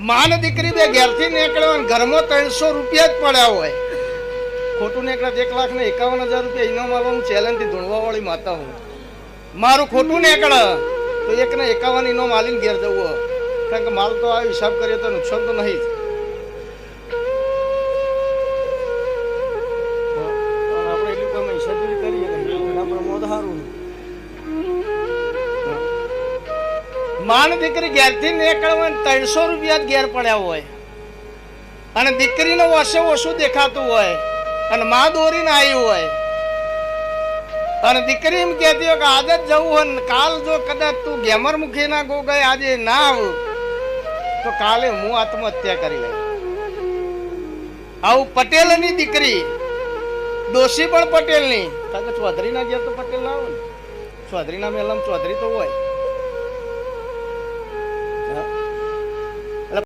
માન દીકરી બે ઘેરથી નીકળ્યો અને ઘરમાં 300 રૂપિયા જ પડ્યા હોય. ખોટું નીકળે 1,51,000 રૂપિયા ઇનામ આવવાનું ચેલેન્જથી ધૂણવા વાળી માતા હું. મારું ખોટું નીકળે તો 1,51 ઇનામ આલીને ઘેર જવું. કારણ કે માલ તો આ હિસાબ કરીએ તો નુકસાન તો નહીં. આપણે એટલું કોઈ હિસાબી કરીએ એના પ્રમોદ સારું. માન દીકરી ઘેરથી નીકળવા 300 રૂપિયા જ ઘેર પડ્યા હોય અને દીકરીનો ઓછે ઓછું દેખાતું હોય અને માં દોરીને આવી હોય અને દીકરી એમ કહેતી હોય કે આજે જ જવું હોય ને કાલ જો કદાચ તું ગેમર મુખી ના ગો ગઈ આજે ના આવું તો કાલે હું આત્મહત્યા કરી લઈ. આવું પટેલની દીકરી દોષી પણ પટેલની. કારણ કે ચૌધરી ના ગયા તો પટેલ ના હોય ને. ચૌધરી ના મેલમ ચૌધરી તો હોય.